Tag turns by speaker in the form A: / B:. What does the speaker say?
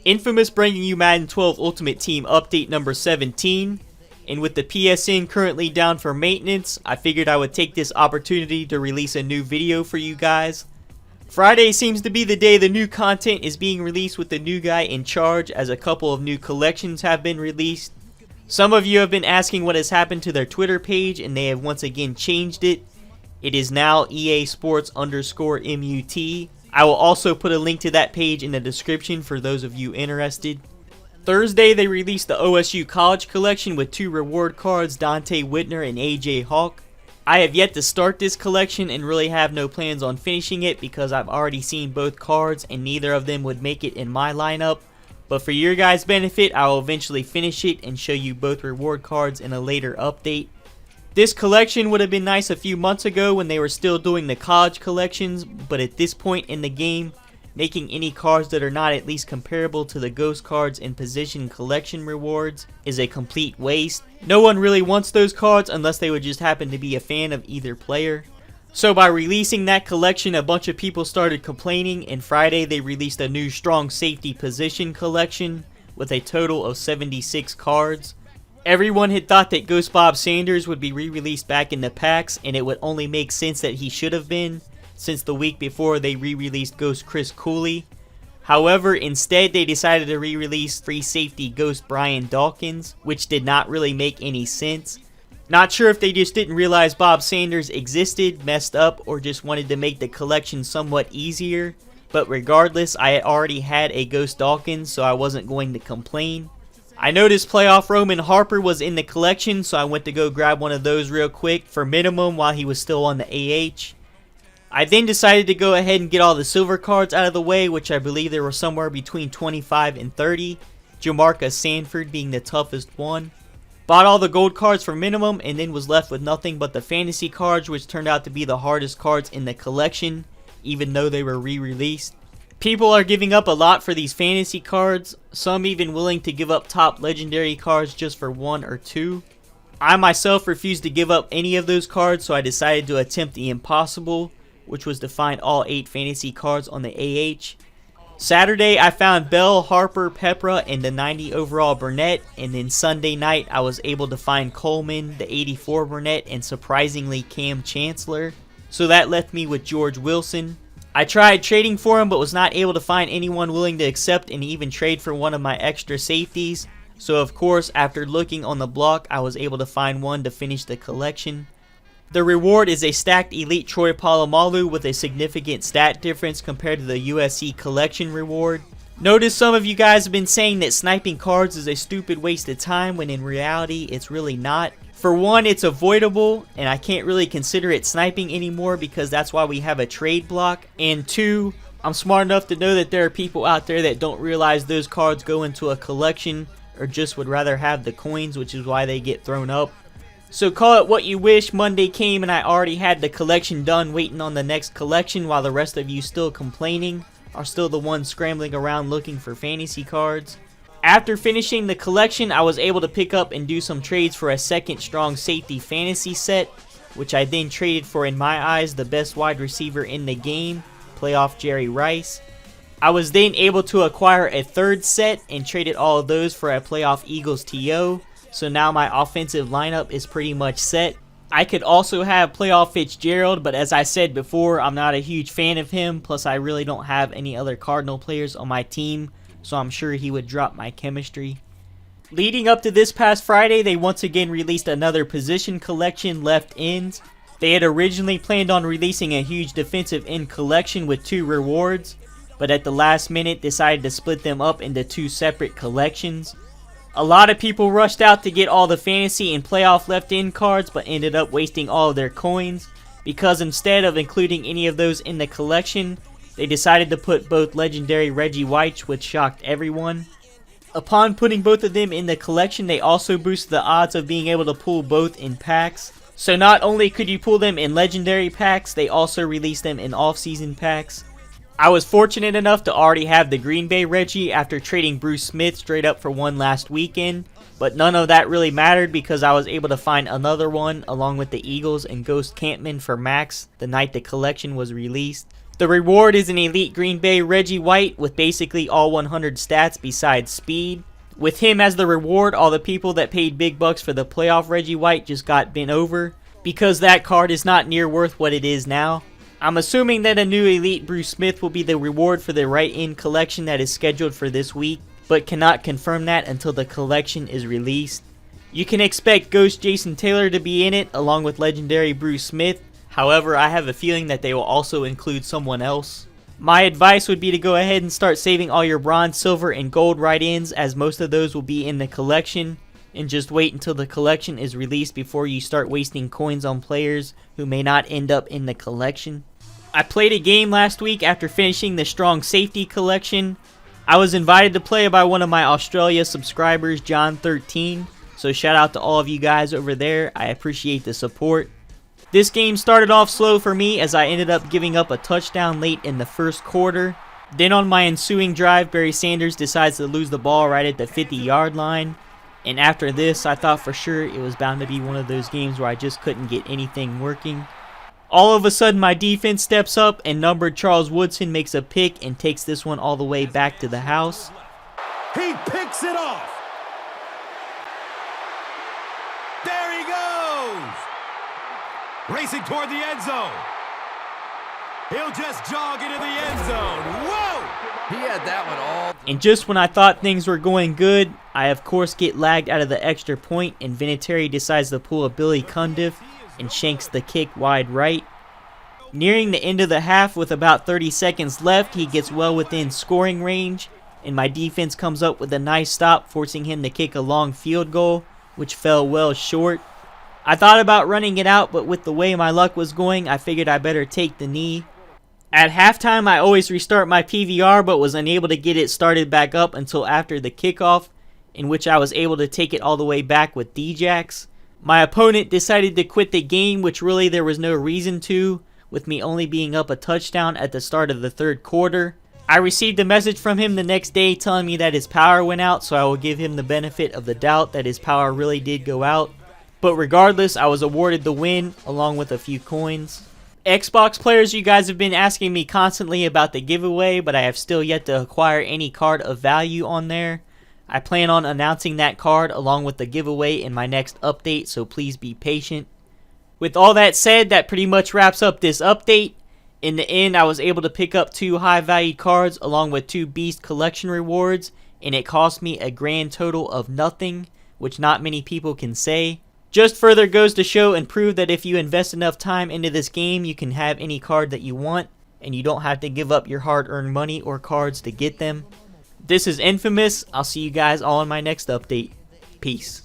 A: Infamous bringing you Madden 12 Ultimate Team update number 17. And with the PSN currently down for maintenance, I figured I would take this opportunity to release a new video for you guys. Friday seems to be the day the new content is being released with the new guy in charge, as a couple of new collections have been released. Some of you have been asking what has happened to their Twitter page, and they have once again changed it. It is now EA Sports _MUT. I will also put a link to that page in the description for those of you interested. Thursday, they released the OSU College Collection with 2 reward cards, Dante Whitner and AJ Hawk. I have yet to start this collection and really have no plans on finishing it because I've already seen both cards and neither of them would make it in my lineup. But for your guys' benefit, I will eventually finish it and show you both reward cards in a later update. This collection would have been nice a few months ago when they were still doing the college collections, but at this point in the game, making any cards that are not at least comparable to the ghost cards and position collection rewards is a complete waste. No one really wants those cards unless they would just happen to be a fan of either player. So by releasing that collection, a bunch of people started complaining, and Friday they released a new strong safety position collection with a total of 76 cards. Everyone had thought that Ghost Bob Sanders would be re-released back in the packs, and it would only make sense that he should have been, since the week before they re-released Ghost Chris Cooley. However, instead they decided to re-release free safety Ghost Brian Dawkins, which did not really make any sense. Not sure if they just didn't realize Bob Sanders existed, messed up, or just wanted to make the collection somewhat easier. But regardless, I had already had a Ghost Dawkins, so I wasn't going to complain. I noticed Playoff Roman Harper was in the collection, so I went to go grab one of those real quick for minimum while he was still on the AH. I then decided to go ahead and get all the silver cards out of the way, which I believe there were somewhere between 25 and 30, Jamarcus Sanford being the toughest one. Bought all the gold cards for minimum and then was left with nothing but the fantasy cards, which turned out to be the hardest cards in the collection, even though they were re-released. People are giving up a lot for these fantasy cards, some even willing to give up top legendary cards just for 1 or 2. I myself refused to give up any of those cards, so I decided to attempt the impossible, which was to find all 8 fantasy cards on the AH. Saturday I found Bell, Harper, Pepra, and the 90 overall Burnett, and then Sunday night I was able to find Coleman, the 84 Burnett, and surprisingly Cam Chancellor. So that left me with George Wilson. I tried trading for him but was not able to find anyone willing to accept and even trade for one of my extra safeties. So of course, after looking on the block, I was able to find one to finish the collection. The reward is a stacked Elite Troy Polamalu with a significant stat difference compared to the USC collection reward. Notice some of you guys have been saying that sniping cards is a stupid waste of time, when in reality it's really not. For one, it's avoidable, and I can't really consider it sniping anymore because that's why we have a trade block. And 2, I'm smart enough to know that there are people out there that don't realize those cards go into a collection or just would rather have the coins, which is why they get thrown up. So call it what you wish, Monday came and I already had the collection done, waiting on the next collection, while the rest of you still complaining are still the ones scrambling around looking for fantasy cards. After finishing the collection, I was able to pick up and do some trades for a second strong safety fantasy set, which I then traded for, in my eyes, the best wide receiver in the game, playoff Jerry Rice. I was then able to acquire a third set and traded all of those for a playoff Eagles TO, so now my offensive lineup is pretty much set. I could also have playoff Fitzgerald, but as I said before, I'm not a huge fan of him, plus I really don't have any other Cardinal players on my team, so I'm sure he would drop my chemistry. Leading up to this past Friday, they once again released another position collection, left ends. They had originally planned on releasing a huge defensive end collection with 2 rewards, but at the last minute decided to split them up into 2 separate collections. A lot of people rushed out to get all the fantasy and playoff left end cards, but ended up wasting all of their coins, because instead of including any of those in the collection, they decided to put both legendary Reggie White, which shocked everyone. Upon putting both of them in the collection, they also boosted the odds of being able to pull both in packs. So not only could you pull them in legendary packs, they also released them in off-season packs. I was fortunate enough to already have the Green Bay Reggie after trading Bruce Smith straight up for one last weekend, but none of that really mattered because I was able to find another one along with the Eagles and Ghost Campman for Max the night the collection was released. The reward is an elite Green Bay Reggie White with basically all 100 stats besides speed. With him as the reward, all the people that paid big bucks for the playoff Reggie White just got bent over, because that card is not near worth what it is now. I'm assuming that a new elite Bruce Smith will be the reward for the right-in collection that is scheduled for this week, but cannot confirm that until the collection is released. You can expect Ghost Jason Taylor to be in it along with legendary Bruce Smith. However, I have a feeling that they will also include someone else. My advice would be to go ahead and start saving all your bronze, silver, and gold right-ins, as most of those will be in the collection, and just wait until the collection is released before you start wasting coins on players who may not end up in the collection. I played a game last week after finishing the strong safety collection. I was invited to play by one of my Australia subscribers, John13, so shout out to all of you guys over there. I appreciate the support. This game started off slow for me as I ended up giving up a touchdown late in the first quarter. Then on my ensuing drive, Barry Sanders decides to lose the ball right at the 50-yard line. And after this, I thought for sure it was bound to be one of those games where I just couldn't get anything working. All of a sudden, my defense steps up and numbered Charles Woodson makes a pick and takes this one all the way back to the house.
B: He picks it off. There he goes. Racing toward the end zone. He'll just jog into the end zone. Whoa!
C: He had that one all.
A: And just when I thought things were going good, I of course get lagged out of the extra point, and Vinatieri decides to pull a Billy Cundiff and shanks the kick wide right. Nearing the end of the half with about 30 seconds left, he gets well within scoring range, and my defense comes up with a nice stop, forcing him to kick a long field goal, which fell well short. I thought about running it out, but with the way my luck was going, I figured I better take the knee. At halftime, I always restart my PVR, but was unable to get it started back up until after the kickoff, in which I was able to take it all the way back with Djax. My opponent decided to quit the game, which really there was no reason to, with me only being up a touchdown at the start of the third quarter. I received a message from him the next day telling me that his power went out, so I will give him the benefit of the doubt that his power really did go out. But regardless, I was awarded the win, along with a few coins. Xbox players, you guys have been asking me constantly about the giveaway, but I have still yet to acquire any card of value on there. I plan on announcing that card along with the giveaway in my next update, so please be patient. With all that said, that pretty much wraps up this update. In the end, I was able to pick up 2 high-valued cards along with 2 Beast Collection rewards, and it cost me a grand total of nothing, which not many people can say. Just further goes to show and prove that if you invest enough time into this game, you can have any card that you want, and you don't have to give up your hard-earned money or cards to get them. This is Infamous. I'll see you guys all in my next update. Peace.